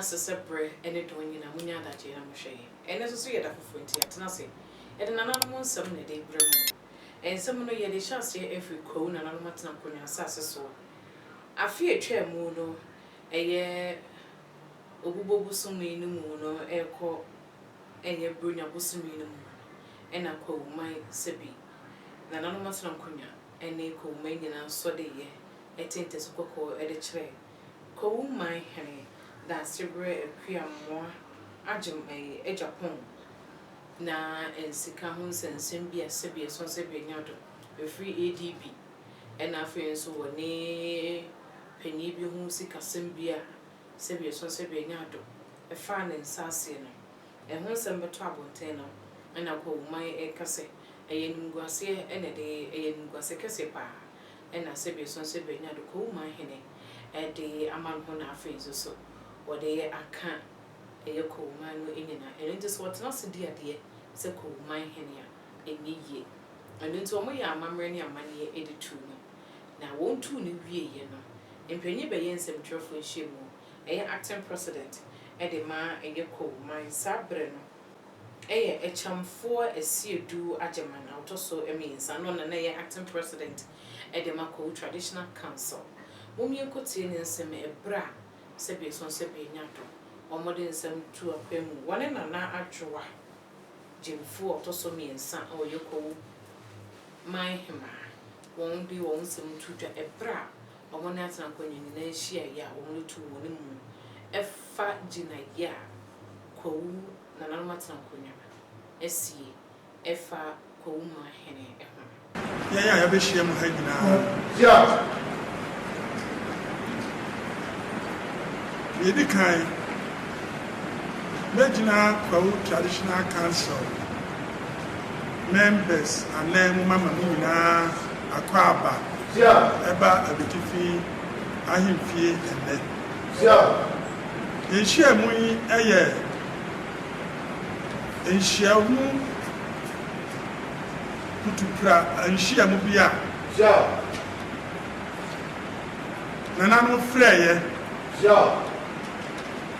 separate any doing in a munya that you am shay. And as a year for 20 at nothing. And another some day brim. And some no ye shall say every cone and I'm not Kunya Sasso. I fear chair mono a year Obubo Busumi no mono, air call a year Brunia Busumi no and I call my Sebi. Nananomatna Kunya, and they call Manian so de ye, a tinted cocoa at a tray. Call my honey, that's the bread a queer more, Ajum a Japon. Na and Sikahons and Simbia Sebia son Sebianato, a free ADB, and our friends who were near Penibio Humsika Simbia, Sebia son Sebianato, a fan in Sassiano, and one summer trouble tenor, and I call my a casse. A yenguasia and a day a yenguaseca, and I say, son Sebina to call my henny, a day among her face or so, or day I can't a cool man in and it is what's not so dear, so cool my henny, a me ye, and into my mammy and money 82. Now, won't two new ye, you know, in Penny Bayan some trophy shimo, a acting president, and a man a ye cool my sabreno. A chum for a sea do Ajaman out also a means and on an acting president at the Mako Traditional Council. Mummy could see in some a bra, Sebius on Sebianato, or modern some to a quim, one and an actual Jim Ford also means son or Yoko. My hima won't be one some to a bra, or one as uncle in a share ya only 2 moon. A fat gina ya, Kwahu. Nanamatan Kunya, SC, Efa, Omanhene. Yeah, I wish you had now. You kind. Regina Kwahu Traditional Council members and then Mamma Muna, Aquaba, Eba, Abitifi, Ahimfi, and then. You share me a year. And share who to cry and share Mubia. Nanano Freya.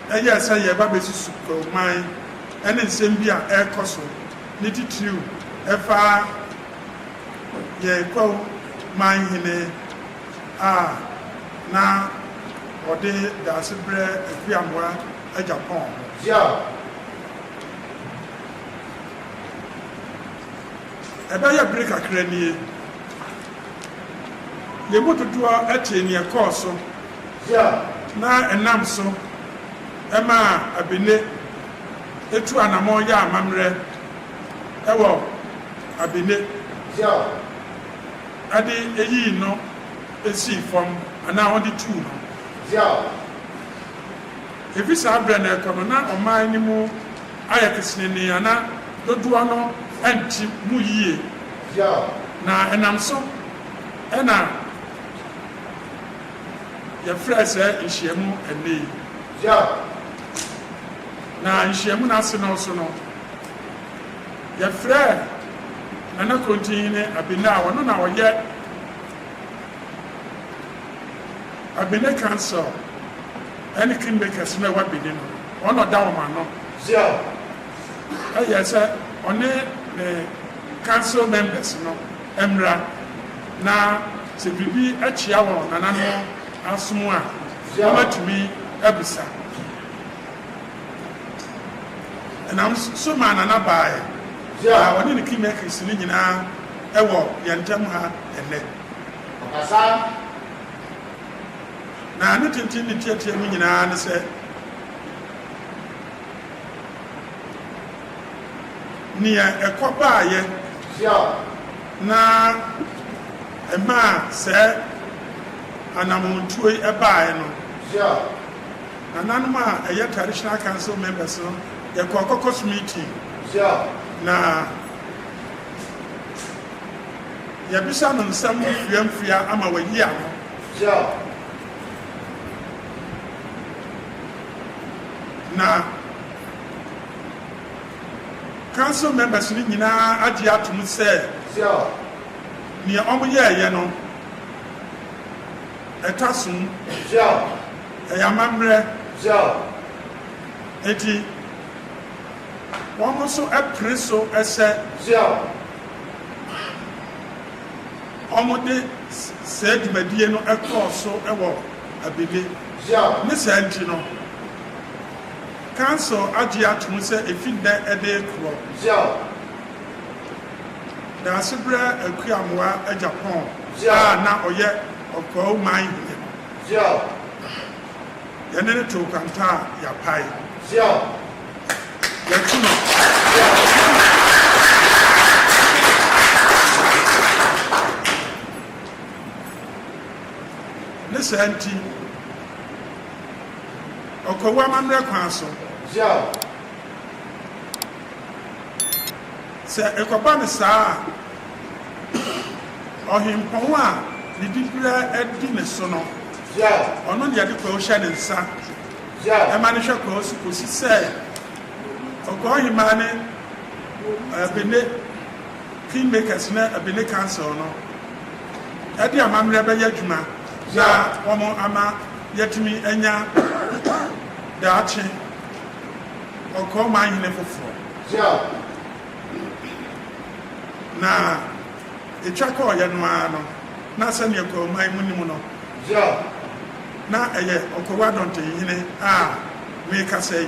And yes, I have a basis of mine and in Sambia air castle. Nitty true. Efa ye call mine hine. Now or they that's a bread a Fiamwa a Japan. Ebaya break a cranie. You want to do a near course. Na and Namso Emma Abine Etu Anamoya Mamre Ewo Abine Adi Eyi no Esi from and now only 2 no. If it's a brand economy or my anymore, I have to see Niana, don't do no. And Muye na and I'm so and your friends in Shemu and me. Now in Shemu National so no. Your friend and I continue. I've been now, no now yet. I've been a council. Any kingmakers know what be doing. One or down man no. Yes, sir. On the council members, no, Emra, na se bibi achia won nanano asomo a amatumi abisa. And I'm so man na bae. Woni ne kimakers ni nyina ewo yantam ha ene. Okasa na ne tintin ne tiatia mu nyina ne se Nia a cobaye, na a man said, and I'm on to a buy. And Anma, a yet traditional council members, a caucus meeting. Na Yabisan and some young fear, I'm away here. Na council members ni nyina adi atum say ni omo ye no etasum amamre eti wɔn nso ɛpere so ɛsɛ wɔn de sɛ dwumadie no ɛkɔɔ so ɛwɔ abebe ne saa nti no council agye atom sɛ efi dɛ ɛde korɔ daase berɛ akuamoa Japan a na ɔyɛ ɔkɔɔ man hene yɛne ne to kwanta a yɛapae yɛtu no ne saa nti ɔkɔwu amammerɛ kwan so sɛ ɛkɔba ne saa a ɔhempɔn a ne dibira adi ne so no ɔno deɛ de kɔɔ hyɛ ne nsa ɛma ne hwɛ kɔɔ so kɔsi sɛ ɔkɔɔ hemaa ne Bene kingmakers na Bene council no ɛde amammerɛ bɛyɛ adwuma na wɔn ama yɛtumi anya daakye ɔkɔɔ man hene foforɔ na etwa kɔɔ yɛ no ara no na sɛnea kɔɔ man mu nim no na ɛyɛ ɔkɔwa dɔntɛhene a mekasa yi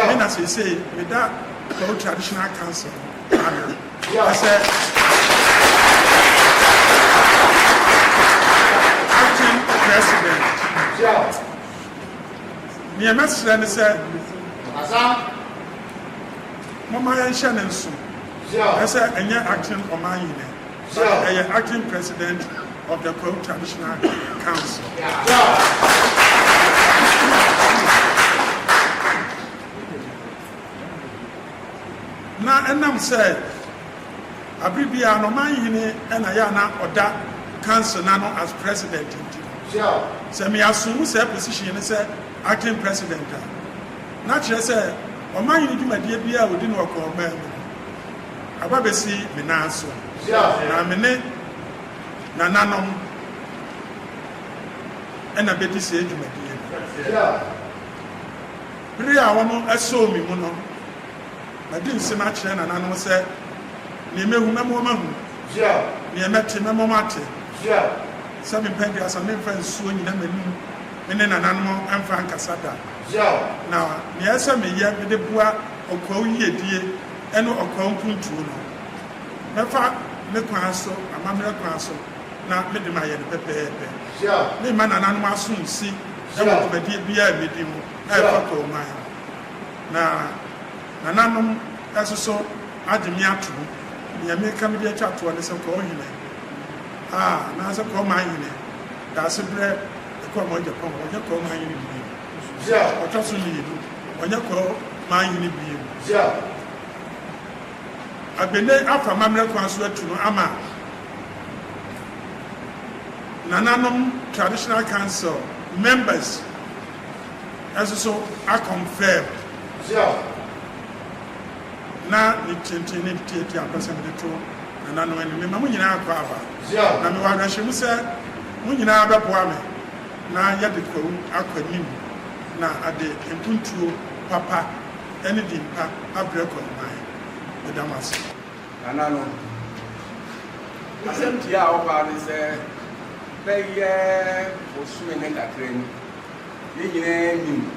me na seesei meda Kwahu traditional council ano ɛsɛ acting president nea mɛsrɛ ne sɛ moma yɛnhyɛ ne nso ɛsɛ ɛnyɛ acting Omanhene ɛyɛ acting president of the Kwahu Traditional Council. Na enam sɛ abribia no Omanhene ɛna yɛ na ɔda council na no as president nti. Sɛ me assume sɛ position ne sɛ acting president a. Na kyerɛ sɛ Omanhene dwumadie bia odi no ɔkɔ ɔman mu. Aba bɛsi me nan so. Na me ne nananom ɛna bɛdi sɛ dwumadie. Bere a wɔn ɛsɔ mi mu no na di nsɛm akyerɛ nananom sɛ ne mehu mɛmo mahu ne mɛte mɛmo mate sɛ mepɛ de asa memfa nsuo nyina m'anim me ne nananom ɛmfa nkasa da na ne ɛsɛ meyɛ mede boa ɔkɔw yiedie ɛne ɔkɔw nkuntuo no mɛfa me kwan so amammerɛ kwan so na mede ma yɛ no pɛpɛɛpɛ ne ma nananom aso nsi ɛwɔ dwumadie biara medi mu ɛfa kɔɔ man na nananom ɛso so agye me ato nea meka mede atwa toɔ ne sɛ Kwahu hene na sɛ Kwahu Omanhene daase berɛ ɛkɔɔ ma Japan ɔnyɛ Kwahu Omanhene bio ɔtɔ so mmienu ɔnyɛ Kwahu Omanhene bio Abene afa mammerɛ kwan so atu no ama nananom traditional council members ɛso so aconfirm na ne tenten ne tieti apɛsɛ mede to nananom anim ma mo nyinaa akɔ aba na mewɔ ahwɛhyɛ mu sɛ mo nyinaa bɛboa me na yɛde Kwahu akɔ anim na ade mpuntuo papa ɛne dimpa abrɛ Kwahu man meda mo ase nananom asɛm tia a wɔbaa ne sɛ bɛyɛ ɔsue ne kakra ni yɛ nyinaa nim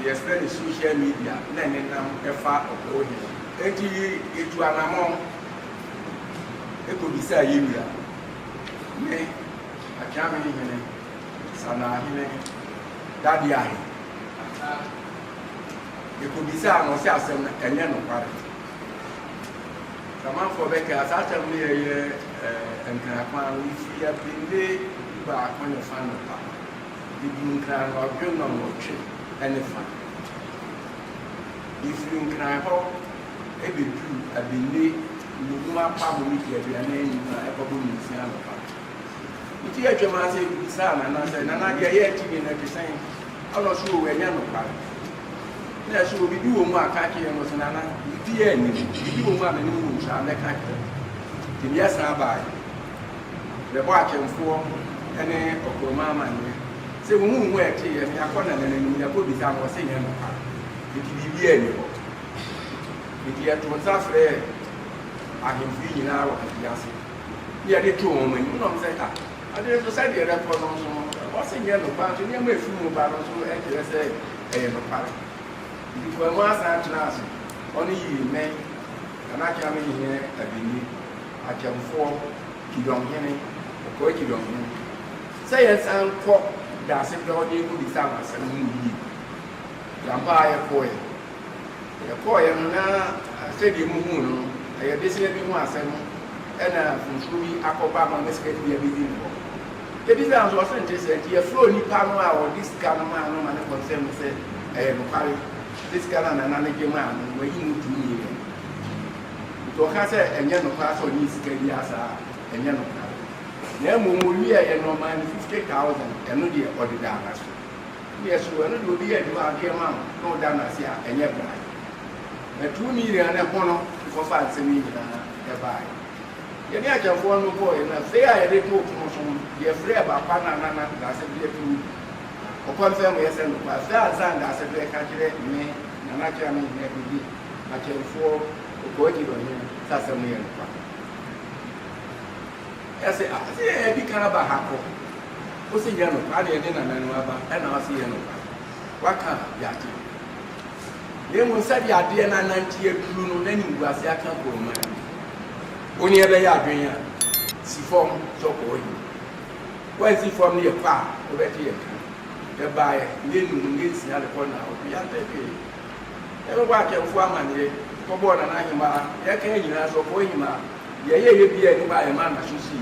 yɛfrɛ ne social media na ɛnenam ɛfa Kwahu hene enti etu anamɔ ekobisa yewia ne akyame hene sana hene dade ahe ekobisa no se asɛm na ɛnyɛ no kware samanfo bɛka asakyam ne yɛ nkrakwan wifi apinde ba akɔnyɛ fa no pa bibi nkran no adwen no wɔtwe ɛne fa ifiri nkran hɔ ebedu abende numa pa mo ni aduane nyina ɛkɔbɔ nsia no pa nti atwama sɛ bisa na sɛ na deɛ yɛ akyi na kyesan ɔno so wɔ anya no pa na so obi bi wɔ mu aka kyerɛ no sɛ na bibi yɛ ni bibi wɔ mu a n'anim wɔ nsa na ka kyerɛ nti yɛ san baa bɛbɔ akyɛmfoɔ ɛne ɔkɔma amane sɛ wɔn mu ɛte yɛ akɔ na n'anim yɛ kɔ bisa no sɛ yɛ no pa Bibi any. If you have to answer, I can feel now at the answer. Yeah, they told me, you know, say, I didn't decide the other person. What's in yellow part? You may feel about us who actually say, I am a part. If you want to answer, only you may, and I come in here, I believe, I can fall, you don't hear me, or you don't hear me. Say, yes, I'm for that's if you're able to sound as a movie. Vampire boy. A boy, and I said, you moon, I have this year been once, and from Scrooby, Akobama, let's get me a bit more. The design was interested, you flow in Pama or this kind of man, no man concern said, I am carry this kind of another man when you move to me. To Casa and Yano Pass on East Kadiasa and Yano Pass. Nemulia and no man 50,000 and no dear or the Damas. Yes, we are not to be a dear man, no Damasia and your bride. A 2 million and a bono for 5 million buy. You get your former boy and a fair I did no promotion, you're free about Panana, that's a dear to upon family as and my fair son, that's a very calculate me, and I can every day. I can for going on him, that's a million. I say, I become a hacker. What's the yellow? I didn't know, and I'll see you. What can Yaki? Then we said, ya dear, 90 years, Bruno, then you was a couple of mine. Only a day, see from so boy. Where is he from near far? Over here. The buyer, then you see the corner. We are taking. Never watch a woman, for born an animal, Yakan, so for him. You be a by a man, I should see.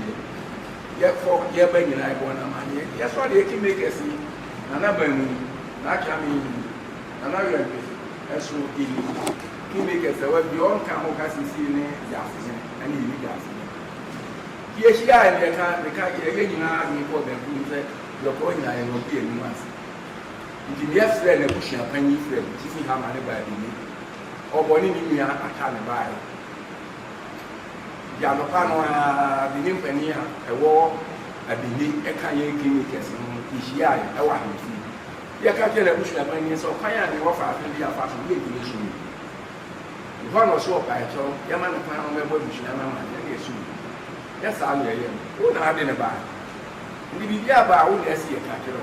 Yet for your being I want a man. Yes, what they can make us see. Another not coming, another as so he make us a web beyond Kamokas see Yasin and he got. Yes, she and they can't get you now before them who said, you're going I will be a new one. If you have friend a pushing a penny friend, if you have money by me, or bonnie me a can buy. Yamapano, the Nimpania, a war, I believe a Kanyan Clinicus, Ishia, a one. Yakakan, a bush of pennies, or Kayan, the offer after the affair of liquidation. If one was so by a child, Yaman, the plan on the bush, and I'm not soon. Yes, I'm here. Who not in a bar? We be there by all the sea catcher.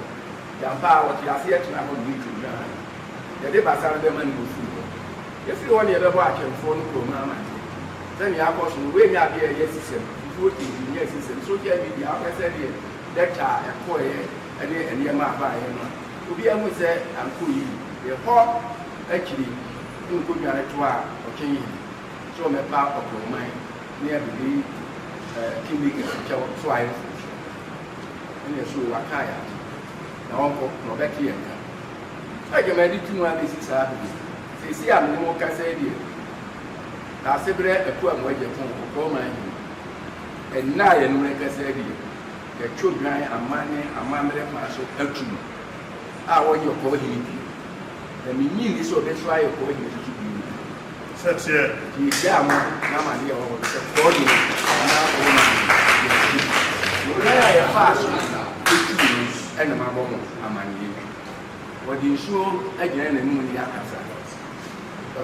Yampa, what you are here to have on me to learn. The debats are the man who fool. If you want your watch and phone, Mamma. Then you have also way out there, yes, before thinking, yes, so here we are, I said, that are a boy and your mother. To be able to say, I'm cool. The hawk actually don't put me on a tour or change. So, my part of your mind near the King so I and you saw Wakaya. Now, uncle, no back here. I can edit 2 hours. This is happening. They see I'm no more Casadia. I said, a poor way for mine. And now, you make us say, the children are money, a mammy, so actually. I want your call him. The meaning is so that's why you're calling him to you. Such a Yama, Namadi, or the body, and now, I fast and a mamma, a man. What do you show again and moon the Akasa?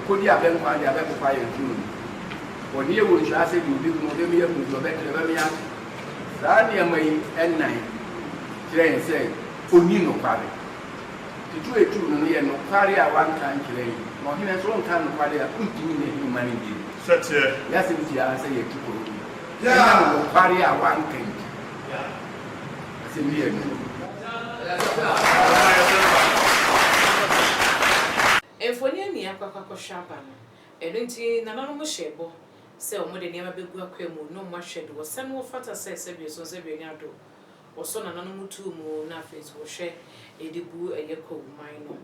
Could you have been quite a better fire too? When you will say you did not be able to better than me. Sadia may and night. Jane said, Unino Pari. To do it too, no carry a one time today. No, he has one kind of party a good humanity. such a Yes, if you answer your people. Yeah, carry a one thing. I said, me. If when you near Quaco Shaban, and into Nanamo Shebo, so more than ever be Guaquemo, no much shed was some more fatter says Sebius or Sebianado, or son anonymous 2 more nothings will share a debut a yako minor,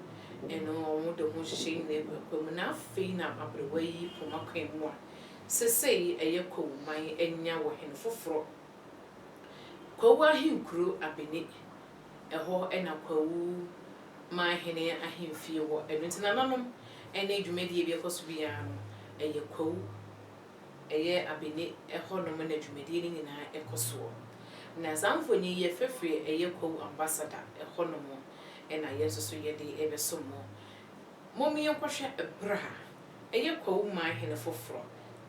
and no the most shame neighbor, enough fein up the way for my cream one. Say a yako, my enya were hen for fro. Kwahu crew a beneath a whole and a Kwahu. My hene a him fear what everything anonymous, and age media because we are a yako, a year a beneath a honor managed mediating in a ecosaur. Nazam for ye free a yako ambassador, a honomo, and I yes so ye day ever so more. Mommy Yankwasha a braha, a yako my hen for fro.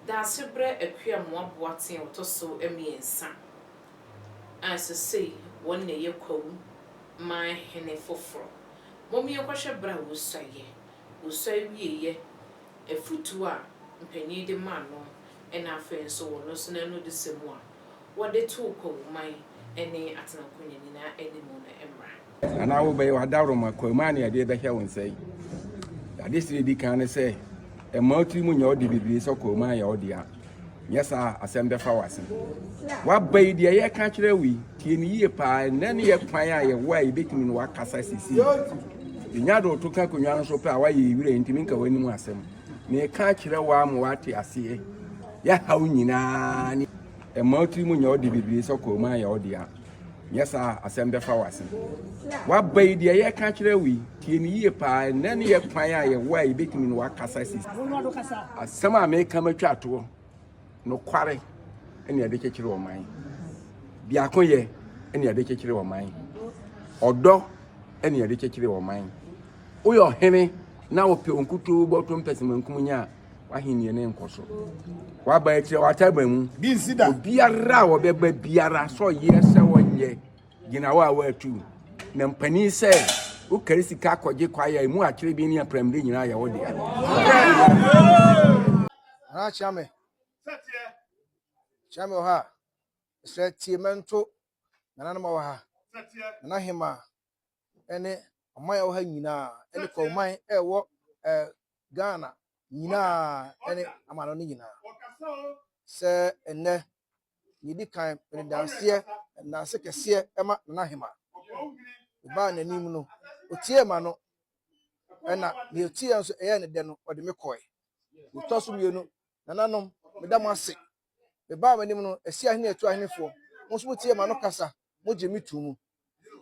That's a bread a queer more boating or so a me and son. As I say, one day yako my hen for fro. Mommy Yankwasha bra will say ye, a fruit to our penny de man, and our friends so no sooner no the same one. What they talk of my any at an opinion any more emra. And I will be a doubt on my command, I did the hell and say. This lady can say, a multi-moon your DVD so call my audio. Yes, I assemble flowers. What bay the air catcher we, tin ye pie, and then ye pie away between what Casa see. The Yado took a cunyan so power ye will intimate when you was him. Near catcher a warm what I see. Ya how nina a multi-moon your DVD so call my audio. Yes, I assemble flowers. What bay the air catcher we, tin ye pie, and then ye pie away between what Casa see. As some may come a chat to no quarry, any other catcher of mine. Biacoye, any other catcher of mine. Or dog, any other catcher of mine. Oh, your henny, now a pionkutu bottom pessimum cumunia, why he near name coso. Why by your tabum, be a row, baby, biara, so yes, 1 year. Ginawa were two. Nampani said, who carries the caco, Jequia, more actually being a premdin in our audio. Ah, chame. Chame ha. Set Tiemento, Nanama ha. Nahima. Any my oha yina, any call my walk Ghana. Yina, any Amanonina. Sir, and ne, you did kind when down here, and now sick as here, Emma Nahima. The barn and Nimuno, Utiemano, and not the tears and then or the McCoy. We toss you know, Nananum, Madame sick. The bar when you a sea near to any for. Most would see Manocasa, Mujimi Tumu.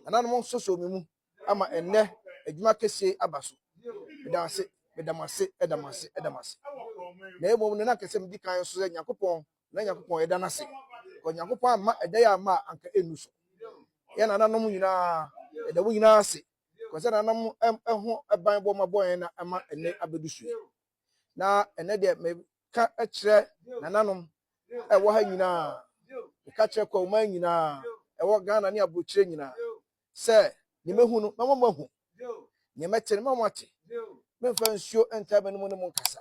And I'm also so me. Ama and ne, a Jumacase Abasu. Edamasi. No woman can say Dickan so that Yakupon, Nayakupon, Edanasi. Or Yakupon, a day ma, Uncle Enus. Yan anonymina, the winner say, because I know a Bible, my boy, and Ama and Abudushi. Now, and then may cut a chair, Nananum, a Wahina, the catcher called Manina, a walk Ghana near Butchina. Sir, you may who no more. You met him, Mamati. Memphis show and time and Moncasa.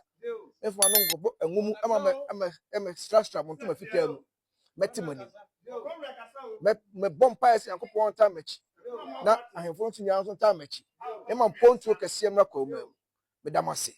If one uncle and woman, I'm a strash on to my feet. Metimony. Me bumpires and couple time. Now I have 14 years on time. I'm on point to a CM Rocco, Madamasi.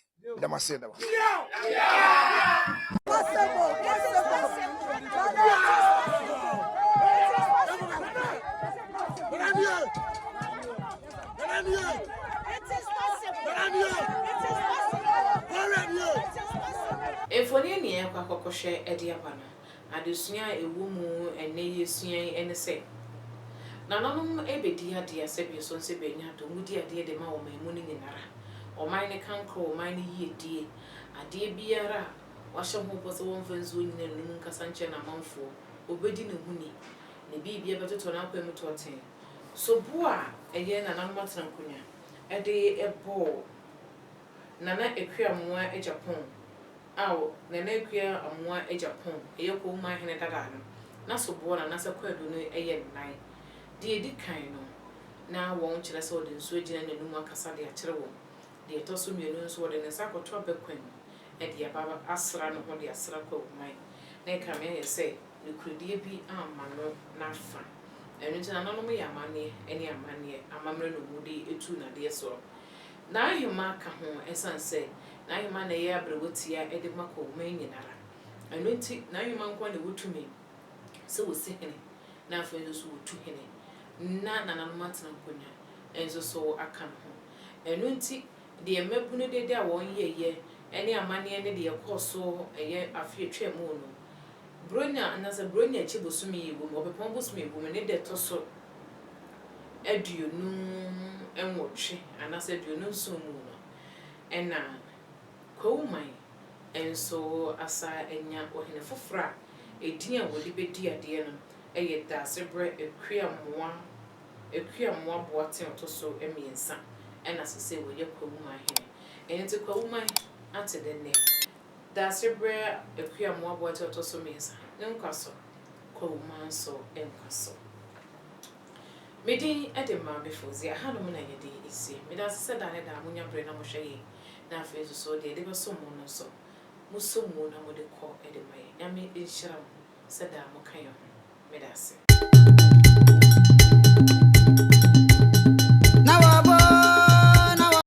If one year, Quaco share a diapana, I do sneer a woman and nay sneer and say. Nanum ebe dear said your son Sabina to Moody dear the ma my morning in Ara, or mine can't call mine ye dear, a dear beera, wash a hope was one for Zun and Lunka Sanchan a month for, obedient honey, the baby able to turn up him to attain. So, bois, a year and a month and cunya, a day a ball. Nana a queer more a Japan. Ow, Nana queer a more a Japan, a yoko my hen at a garden. Not so born and as a querdune a yen night. Dear Dick kind now won't you saw the Sweden and the Numa Cassadia Terrible. The Tosum Yunus were in a sack of trouble queen, and the Ababa Asran on the Asraco mine. They come here say, you could dear be man, not fun. And it's an anomaly a money, any a money, a mamma no moody, a tuna, dear so. Now you mark a home, as I say, now you man a year, but what's here, Eddie Mako, main in Ara. And when now you man want the wood to me. So was sickening. Now for those who to him. Nana Martin Cunya, and so I come home. And when the Mepune de there 1 year, any a money any dear course so a year a few tremono. Brunia and as a Brunia Chibusumi, or Pombus me, woman, they tosso. Edu no and watch, and I said, you know so moon. And now, call mine, and so as I and ya or in a fufra, a dear would be dear. A yet that's a bread, a queer more boating to so a mean son, and as I say, will you call my hair? And to Kwahu at the name. That's a brer, a queer more water to so means. Castle, Kwahu so and castle. Medi Edema before the Hanumana is see. Medas said I had a munya brain on Shay. Now face so they were so mono so. Musso Mona would call Edema. Yami is Sharam, said Mokayo. Medas.